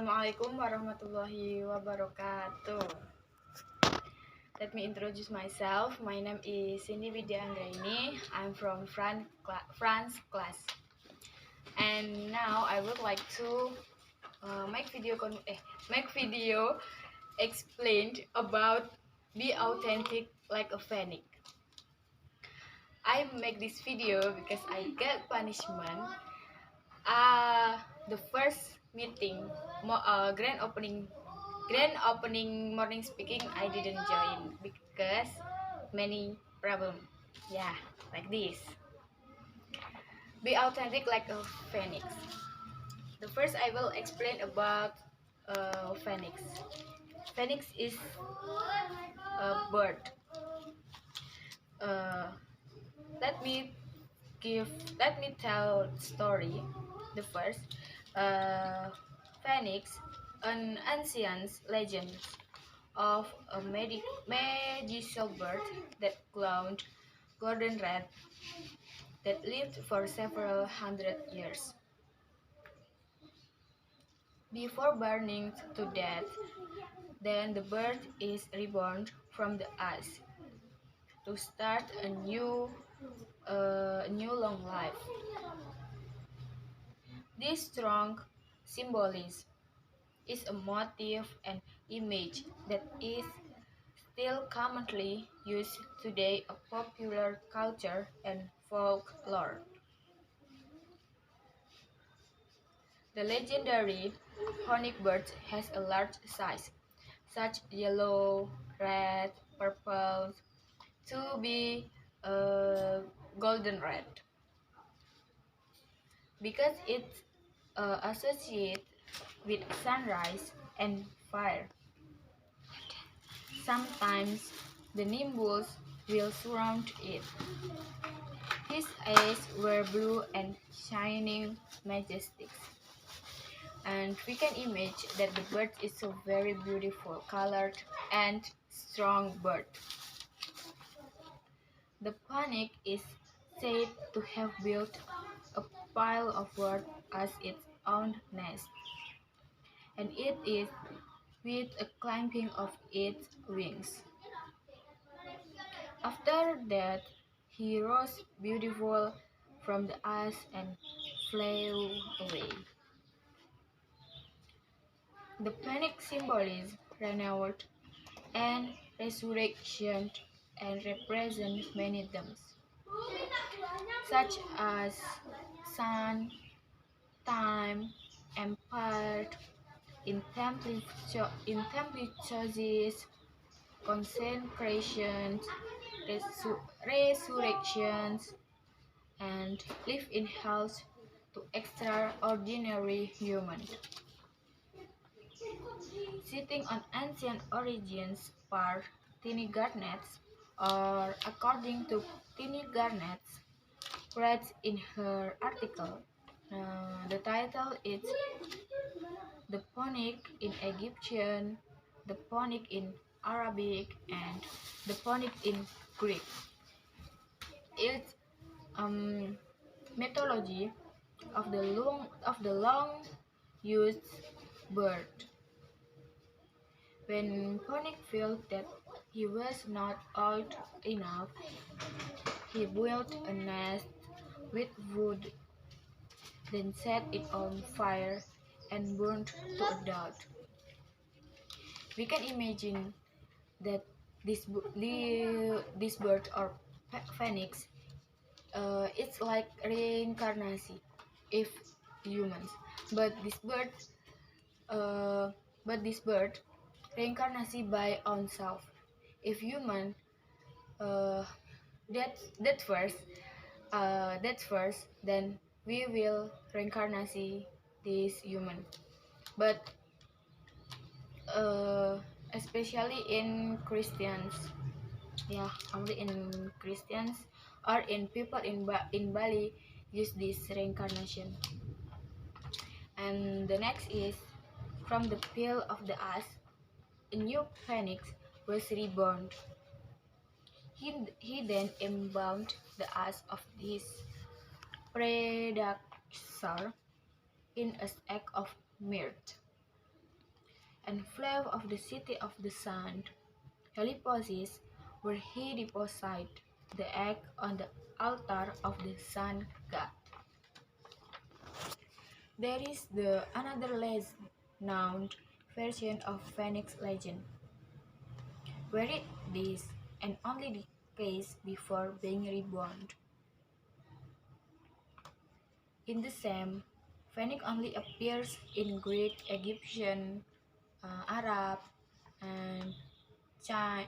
Assalamualaikum warahmatullahi wabarakatuh. Let me introduce myself. My name is Cindy Widya Anggraini. I'm from France class. And now I would like to make video explained about be authentic like a phoenix. I make this video because I get punishment. The first meeting, grand opening morning speaking, I didn't join because many problem. Yeah, like this. Be authentic like a phoenix. The first I will explain about phoenix. Phoenix is a bird. Uh, let me let me tell story. The first, phoenix, an ancient legend of a magical bird that clowned golden red that lived for several hundred years. Before burning to death, then the bird is reborn from the ice to start a new long life. This strong symbolism is a motif and image that is still commonly used today in popular culture and folklore. The legendary horned bird has a large size, such yellow, red, purple, to be golden red, because it's associated with sunrise and fire. Sometimes the nimbus will surround it. His eyes were blue and shining majestic, and we can imagine that the bird is a very beautiful, colored, and strong bird. The phoenix is said to have built a pile of wood as its own nest, and it is with a clapping of its wings. After that, he rose beautiful from the ice and flew away. The phoenix symbolizes renewal and resurrection and represents many themes, such as sun, time, empire, intempestuous, consecrations, resurrections, and live in health to extraordinary humans. Sitting on ancient origins par Tiny Garnets, or according to Tiny Garnets, writes in her article, the title is The Phoenix in Egyptian, the Phoenix in Arabic, and the Phoenix in Greek. Its mythology of the long used bird. When Phoenix felt that he was not old enough, he built a nest with wood, then set it on fire and burned to a dot. We can imagine that this bird or phoenix, it's like reincarnation if humans, but uh, this bird reincarnation by own self. If human, uh, that first, then we will reincarnation this human. But uh, especially in Christians, yeah, only in Christians or in people in Bali use this reincarnation. And the next is, from the peel of the ash, a new phoenix was reborn. He then embalmed the ash of his predecessor in a sack of myrrh. and flew of the city of the sun, Heliopolis, where he deposited the egg on the altar of the sun god. There is the another less known version of Phoenix legend, where it is and only the case before being reborn. In the same, Phoenix only appears in Greek, Egyptian, Arab, and China,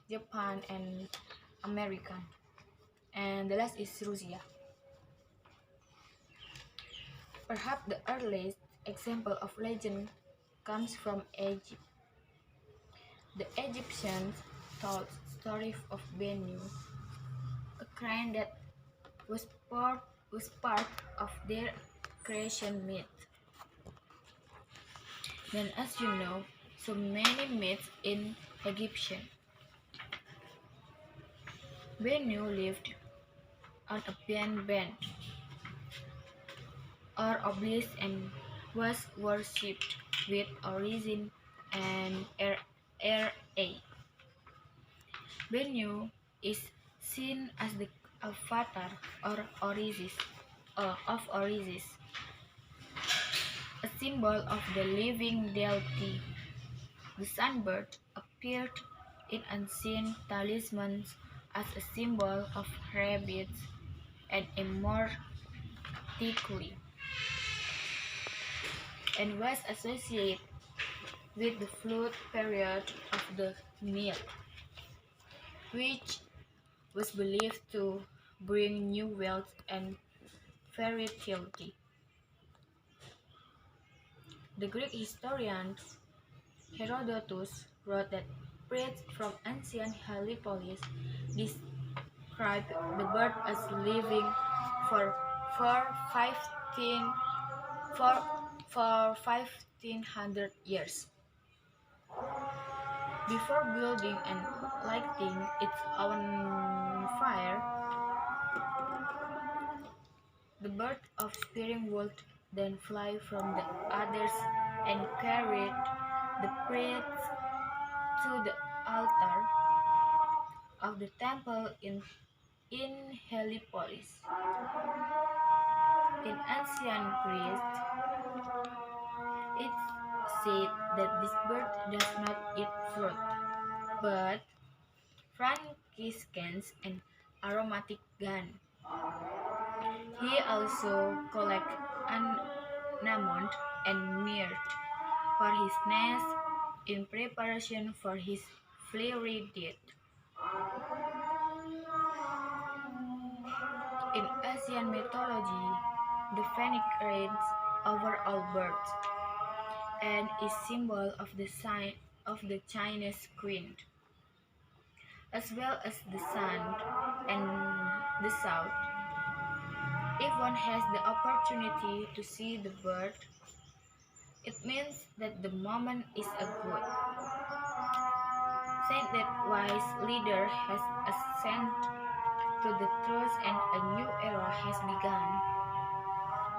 Japan, and American. And the last is Russia. Perhaps the earliest example of legend comes from Egypt. The Egyptians told stories of Bennu, a crane that was part of their creation myth. Then, as you know, so many myths in Egyptian. Bennu lived on a band or obelisk and was worshipped with Origin and Ra. Bennu is seen as the avatar or of Orisis, a symbol of the living deity. The sunbird appeared in ancient talismans as a symbol of rebirth and immortality, and was associated with the flood period of the Nile, which was believed to bring new wealth and fertility. The Greek historian Herodotus wrote that priests from ancient Heliopolis described the bird as living for for 15 for 1500 years before building and lighting its own fire. The bird of spearing would then fly from the others and carried the priests to the altar of the temple in Heliopolis. In ancient Greece, it's said that this bird does not eat fruit, but frankincense and aromatic gum. He also collects cinnamon and myrrh for his nest in preparation for his fiery death. In Asian mythology, the phoenix reigns over all birds and is symbol of the sign of the Chinese queen, as well as the sun and the south. If one has the opportunity to see the bird, it means that the moment is a good. Saying that wise leader has ascended to the truth and a new era has begun.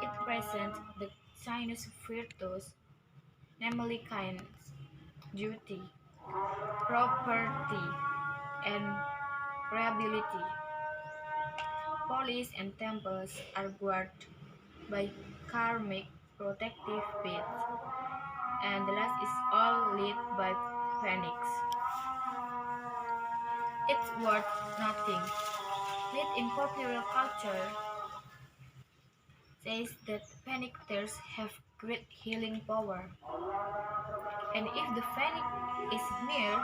It presents the Chinese virtues, namely kindness, duty, property, and reliability. Police and temples are guarded by karmic protective beads, and the last is all lit by phoenix. It's worth nothing. Myth in popular culture says that phoenix tears have great healing power, and if the phoenix is near,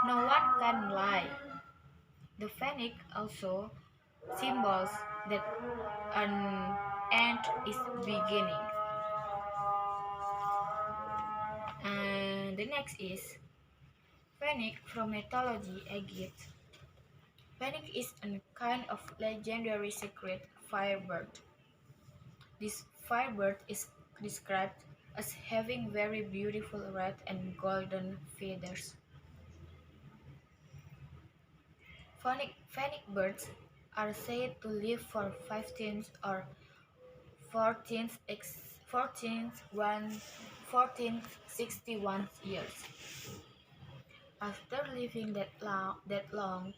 no one can lie. The phoenix also symbols that an end is beginning. And the next is phoenix from mythology Egypt. Phoenix is a kind of legendary secret firebird. This firebird is described as having very beautiful red and golden feathers. Phoenix birds are said to live for 15 or 14 14 1461 years. After living that long,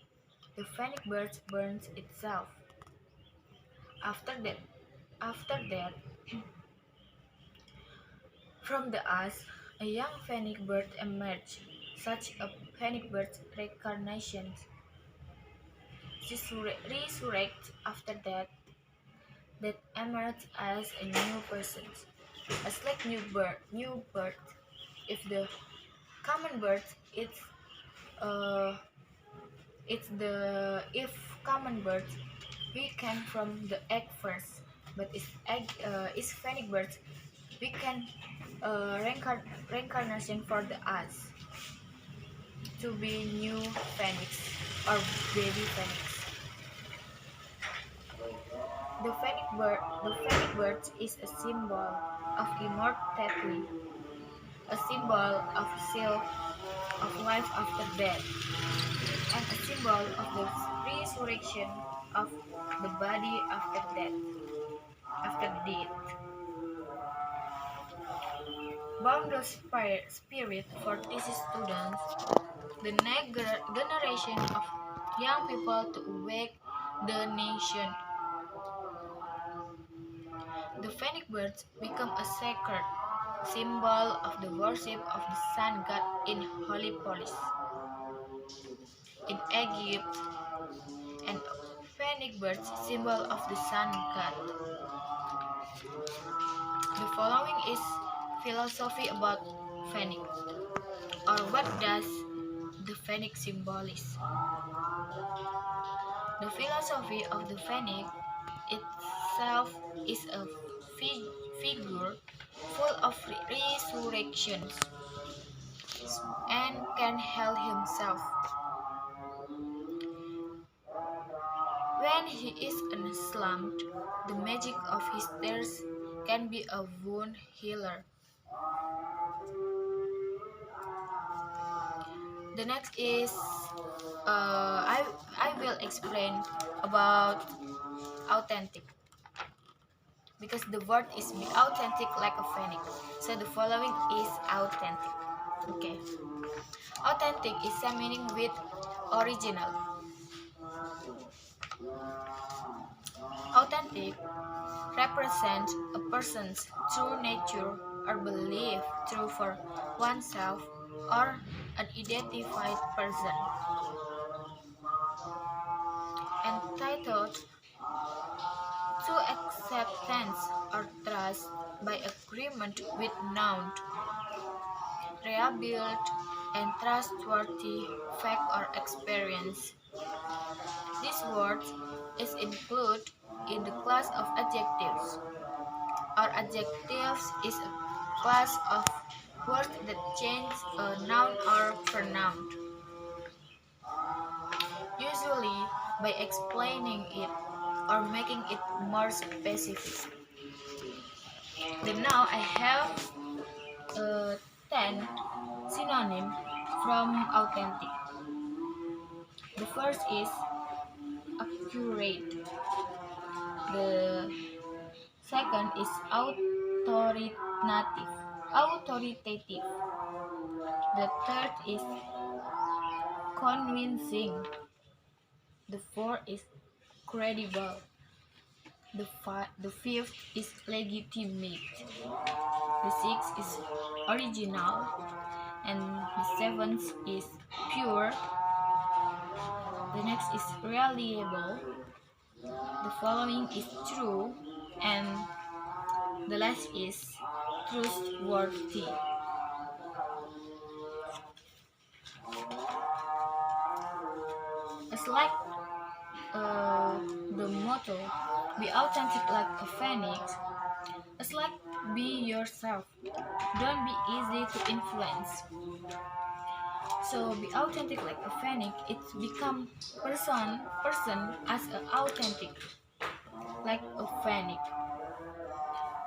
the phoenix bird burns itself. After that, after that, from the ash, a young phoenix bird emerged. Such a phoenix bird's reincarnation resurrects after that emerges as a new person, as like new birth. If the common bird, uh, it's the if common bird, we came from the egg first, but is phoenix bird, we can reincarnation for the us to be new phoenix or baby phoenix. The phoenix bird is a symbol of immortality, a symbol of seal of life after death, and a symbol of the resurrection of the body after death. Boundless spirit for these students, the next generation of young people to awake the nation. The phoenix birds become a sacred symbol of the worship of the sun god in holy polis in Egypt, and phoenix birds symbol of the sun god. The following is philosophy about phoenix, or what does the phoenix symbolize. The philosophy of the phoenix itself is a figure full of resurrections and can heal himself. When he is enslaved, the magic of his tears can be a wound healer. The next is I will explain about authentic, because the word is be authentic like a phoenix. So the following is authentic. Okay, authentic is same meaning with original. Authentic represents a person's true nature or belief true for oneself or an identified person. Entitled to acceptance or trust by agreement with known, reliable, and trustworthy fact or experience. This word is included in the class of adjectives. Or adjectives is a class of words that change a noun or pronoun, usually by explaining it or making it more specific. Then now I have 10 synonyms from authentic. The first is accurate. The second is authoritative. Authoritative. The third is convincing. The fourth is credible. The fifth is legitimate. The sixth is original. And the seventh is pure. The next is reliable. The following is true. And the last is trustworthy. It's like the motto, be authentic like a phoenix. It's like be yourself. Don't be easy to influence. So be authentic like a phoenix. It's become person as a authentic like a phoenix.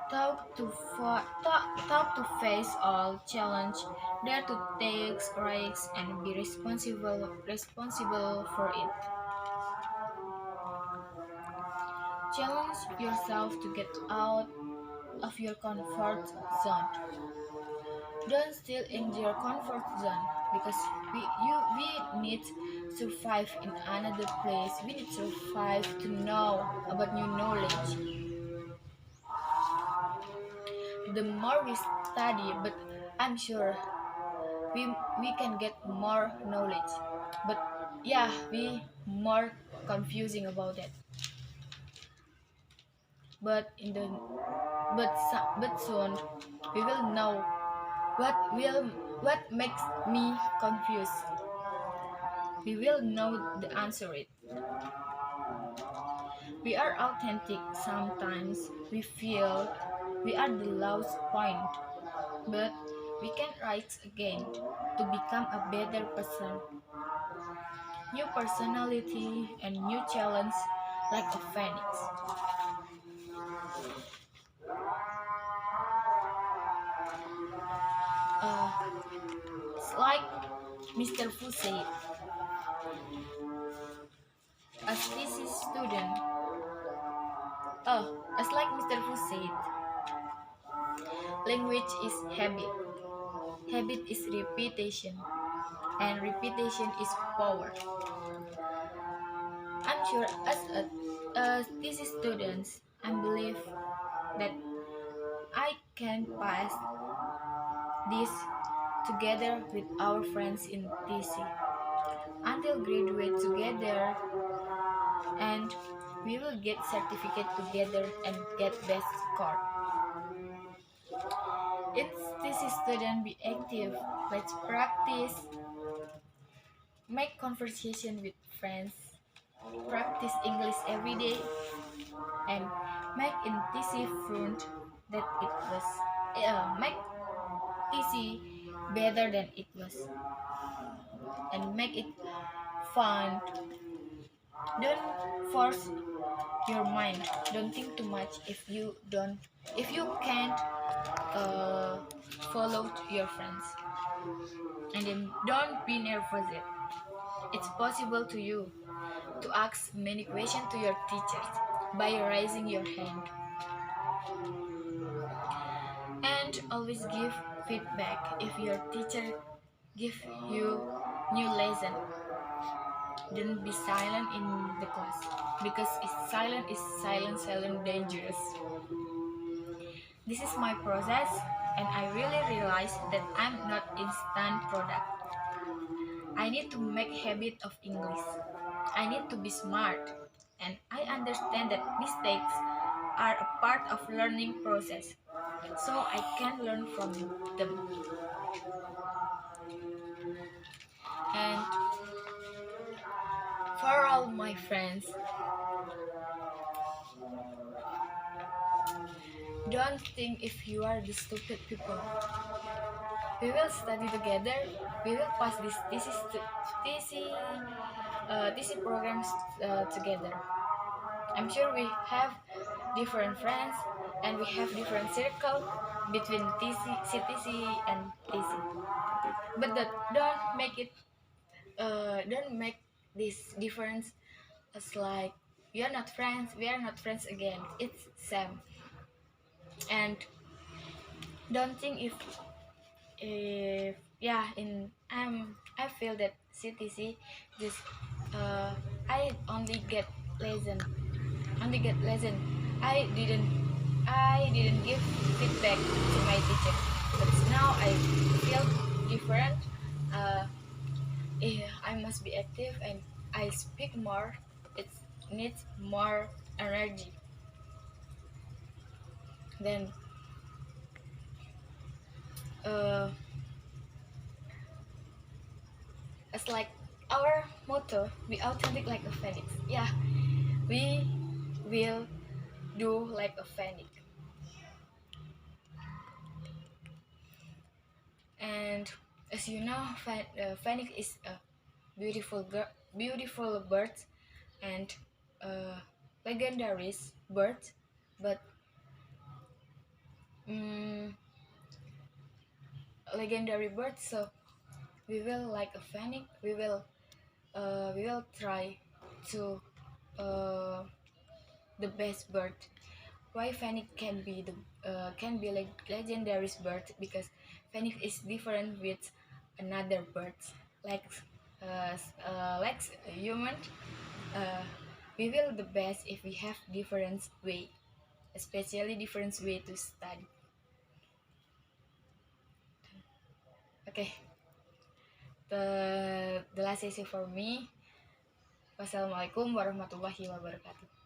Talk to face all challenge. Dare to take risks and be responsible for it. Challenge yourself to get out of your comfort zone. Don't still in your comfort zone because we need to survive in another place. We need to survive to know about new knowledge. The more we study, but I'm sure we can get more knowledge. But yeah, we more confusing about it. But in the but soon we will know what makes me confused. We will know the answer it. We are authentic sometimes. We feel we are the lowest point, but we can rise again to become a better person. New personality and new challenge like a phoenix. Uh, it's like Mr. Fu said, as thesis student. As like Mr. Fu said, language is habit. Habit is repetition, and repetition is power. I'm sure as thesis students, I believe that I can pass this together with our friends in TC until graduate together, and we will get certificate together and get best score. It's TC student be active. Let's practice, make conversation with friends, practice English every day, and make in TC front that it was make TC better than it was, and make it fun. Don't force your mind. Don't think too much if you can't uh, follow your friends, and then don't be nervous yet. It's possible to you to ask many questions to your teachers by raising your hand, and always give feedback if your teacher give you new lesson. Don't be silent in the class because silent dangerous. This is my process, and I really realize that I'm not instant product. I need to make habit of English. I need to be smart, and I understand that mistakes are a part of learning process, so I can learn from them. And for all my friends, don't think if you are the stupid people. We will study together. We will pass TC programs together. I'm sure we have different friends and we have different circle between CTC and TC. But don't make this difference as like we are not friends. We are not friends again. It's same. And don't think if yeah in I feel that CTC just uh, I only get lesson. I didn't I didn't give feedback to my teacher, but now I feel different. uh, I must be active and I speak more. It needs more energy. Then uh, it's like our motto, be authentic like a phoenix. Yeah, we will do like a phoenix. And as you know, phoenix is a beautiful bird and legendary bird, but mm, legendary bird. So we will like a phoenix. We will try to uh, the best bird why phoenix can be like legendary bird, because phoenix is different with another birds, like like a human. uh, we will the best if we have different way, especially different way to study. Okay, the last session for me. Wassalamualaikum warahmatullahi wabarakatuh.